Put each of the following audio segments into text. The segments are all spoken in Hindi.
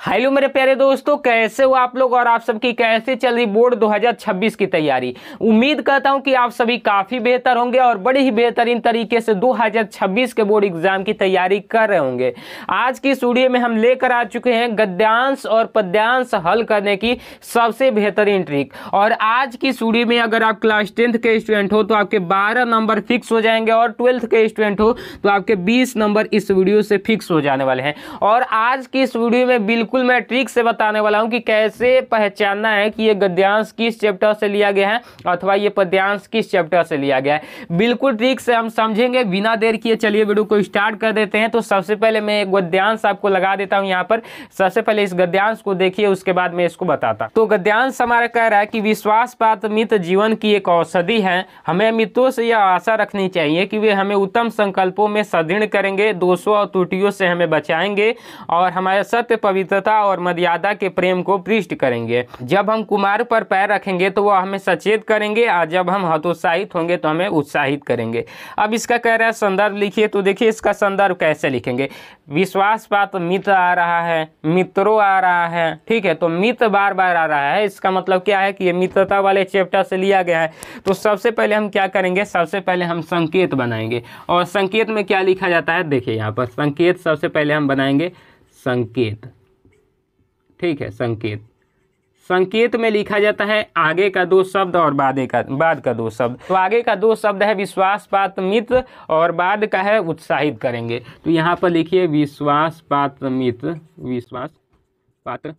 हेलो मेरे प्यारे दोस्तों, कैसे हो आप लोग और आप सबकी कैसे चल रही बोर्ड 2026 की तैयारी। उम्मीद करता हूं कि आप सभी काफी बेहतर होंगे और बड़ी ही बेहतरीन तरीके से 2026 के बोर्ड एग्जाम की तैयारी कर रहे होंगे। आज की इस वीडियो में हम लेकर आ चुके हैं गद्यांश और पद्यांश हल करने की सबसे बेहतरीन ट्रिक। और आज की इस वीडियो में अगर आप क्लास 10th के स्टूडेंट हो तो आपके 12 नंबर फिक्स हो जाएंगे और 12th के स्टूडेंट हो तो आपके 20 नंबर इस वीडियो से फिक्स हो जाने वाले हैं। और आज की इस वीडियो में बिल्कुल मैं ट्रिक से बताने वाला हूं कि कैसे पहचानना है कि ये गद्यांश किस चैप्टर से लिया गया है अथवा ये पद्यांश किस चैप्टर से लिया गया है। बिल्कुल ट्रिक से हम समझेंगे बिना देर किए। चलिए वीडियो को स्टार्ट कर देते हैं। तो सबसे पहले मैं एक गद्यांश आपको लगा देता हूं यहाँ पर। सबसे पहले इस गद्यांश को देखिए, उसके बाद मैं इसको बताता। तो गद्यांश हमारा कह रहा है कि विश्वास पात्र मित्र जीवन की एक औषधि है। हमें मित्रों से यह आशा रखनी चाहिए कि वे हमें उत्तम संकल्पों में सुदृढ़ करेंगे, दोषों और त्रुटियों से हमें बचाएंगे और हमारे सत्य, पवित्रता और मर्यादा के प्रेम को पृष्ठ करेंगे। जब हम कुमार पर पैर रखेंगे तो वह हमें सचेत करेंगे और जब हम हतोत्साहित होंगे तो हमें उत्साहित करेंगे। अब इसका कह रहा है संदर्भ लिखिए। तो देखिए इसका संदर्भ कैसे लिखेंगे। विश्वास पात्र मित्र आ रहा है, मित्रों आ रहा है, ठीक है। तो मित्र बार बार आ रहा है, इसका मतलब क्या है कि ये मित्रता वाले चैप्टर से लिया गया है। तो सबसे पहले हम क्या करेंगे, सबसे पहले हम संकेत बनाएंगे। और संकेत में क्या लिखा जाता है, देखिए यहाँ पर संकेत सबसे पहले हम बनाएंगे संकेत, ठीक है। संकेत, संकेत में लिखा जाता है आगे का दो शब्द और बाद का दो शब्द। तो आगे का दो शब्द है विश्वास पात्र मित्र और बाद का है उत्साहित करेंगे। तो यहाँ पर लिखिए विश्वास पात्र मित्र, विश्वास पात्र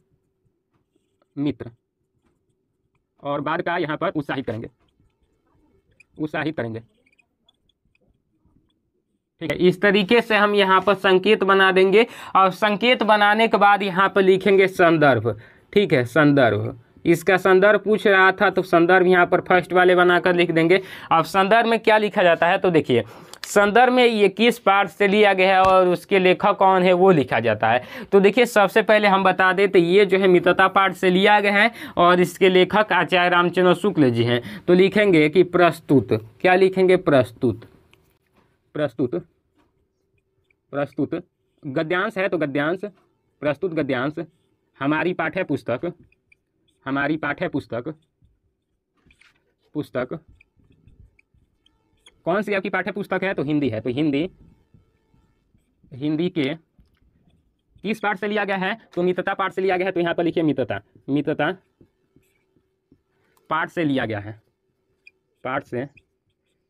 मित्र और बाद का यहाँ पर उत्साहित करेंगे, उत्साहित करेंगे, ठीक है। इस तरीके से हम यहाँ पर संकेत बना देंगे। और संकेत बनाने के बाद यहाँ पर लिखेंगे संदर्भ, ठीक है। संदर्भ, इसका संदर्भ पूछ रहा था तो संदर्भ यहाँ पर फर्स्ट वाले बनाकर लिख देंगे। अब संदर्भ में क्या लिखा जाता है, तो देखिए संदर्भ में ये किस पाठ से लिया गया है और उसके लेखक कौन है वो लिखा जाता है। तो देखिए सबसे पहले हम बता देते ये जो है मित्रता पाठ से लिया गया है और इसके लेखक आचार्य रामचंद्र शुक्ल जी हैं। तो लिखेंगे कि प्रस्तुत, क्या लिखेंगे, प्रस्तुत, प्रस्तुत, प्रस्तुत गद्यांश है तो गद्यांश, प्रस्तुत गद्यांश हमारी पाठ्य पुस्तक, हमारी पाठ्य पुस्तक, पुस्तक कौन सी आपकी पाठ्य पुस्तक है, तो हिंदी है। तो हिंदी, हिंदी के किस पाठ से लिया गया है, तो मित्रता पाठ से लिया गया है। तो यहाँ पर लिखिए मित्रता, मित्रता पाठ से लिया गया है, पाठ से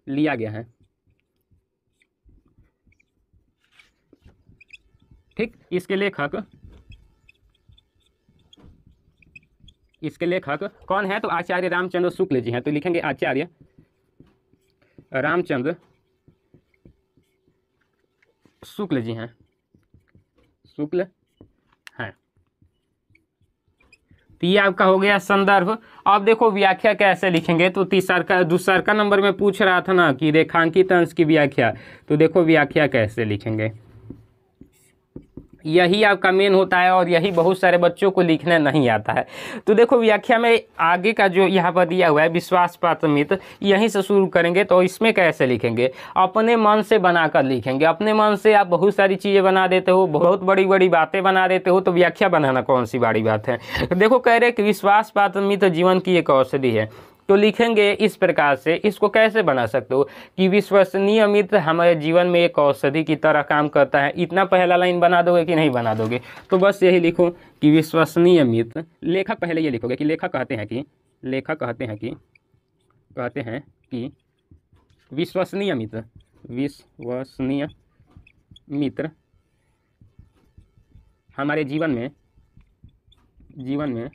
लिया गया है, ठीक। इसके लेखक, इसके लेखक कौन है, तो आचार्य रामचंद्र शुक्ल जी हैं। तो लिखेंगे आचार्य रामचंद्र शुक्ल जी हैं, शुक्ल हैं। तो ये आपका हो गया संदर्भ। अब देखो व्याख्या कैसे लिखेंगे। तो दूसरा का नंबर में पूछ रहा था ना कि रेखांकित अंश की व्याख्या। तो देखो व्याख्या कैसे लिखेंगे, यही आपका मेन होता है और यही बहुत सारे बच्चों को लिखने नहीं आता है। तो देखो व्याख्या में आगे का जो यहाँ पर दिया हुआ है विश्वास पात्र मित्र, यहीं से शुरू करेंगे। तो इसमें कैसे लिखेंगे, अपने मन से बनाकर लिखेंगे। अपने मन से आप बहुत सारी चीज़ें बना देते हो, बहुत बड़ी बड़ी बातें बना देते हो, तो व्याख्या बनाना कौन सी बड़ी बात है। देखो कह रहे कि विश्वास पात्र मित्र जीवन की एक औषधि है। तो लिखेंगे इस प्रकार से, इसको कैसे बना सकते हो कि विश्वसनीय मित्र हमारे जीवन में एक औषधि की तरह काम करता है। इतना पहला लाइन बना दोगे कि नहीं बना दोगे, तो बस यही लिखो कि विश्वसनीय मित्र। लेखक पहले ये लिखोगे कि लेखक कहते हैं कि, लेखक कहते हैं कि, कहते हैं कि विश्वसनीय मित्र, विश्वसनीय मित्र हमारे जीवन में, जीवन में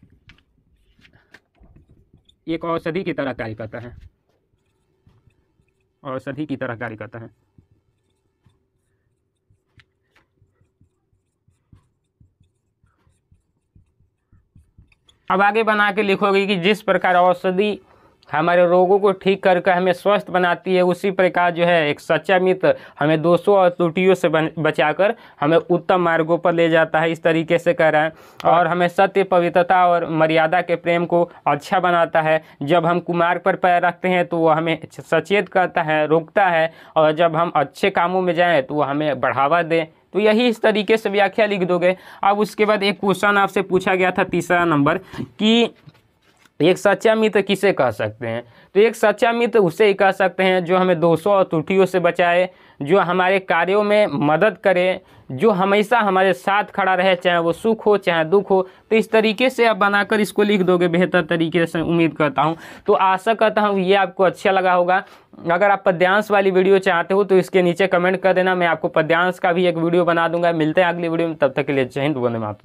एक औषधि की तरह कार्य करता है, औषधि की तरह कार्य करता है। अब आगे बना के लिखोगे कि जिस प्रकार औषधि हमारे रोगों को ठीक करके हमें स्वस्थ बनाती है, उसी प्रकार जो है एक सच्चा मित्र हमें दोषों और त्रुटियों से बचाकर हमें उत्तम मार्गों पर ले जाता है। इस तरीके से कह रहा है। और हमें सत्य, पवित्रता और मर्यादा के प्रेम को अच्छा बनाता है। जब हम कुमार्ग पर पैर रखते हैं तो वह हमें सचेत करता है, रोकता है, और जब हम अच्छे कामों में जाएं तो वह हमें बढ़ावा दे। तो यही इस तरीके से व्याख्या लिख दोगे। अब उसके बाद एक क्वेश्चन आपसे पूछा गया था 3रा नंबर कि एक सच्चा मित्र किसे कह सकते हैं। तो एक सच्चा मित्र उसे ही कह सकते हैं जो हमें दोषों और त्रुटियों से बचाए, जो हमारे कार्यों में मदद करे, जो हमेशा हमारे साथ खड़ा रहे, चाहे वो सुख हो चाहे दुख हो। तो इस तरीके से आप बनाकर इसको लिख दोगे बेहतर तरीके से, उम्मीद करता हूँ। तो आशा करता हूँ ये आपको अच्छा लगा होगा। अगर आप पद्यांश वाली वीडियो चाहते हो तो इसके नीचे कमेंट कर देना, मैं आपको पद्यांश का भी एक वीडियो बना दूंगा। मिलते हैं अगली वीडियो में, तब तक के लिए जय हिंद, वंदे मातरम।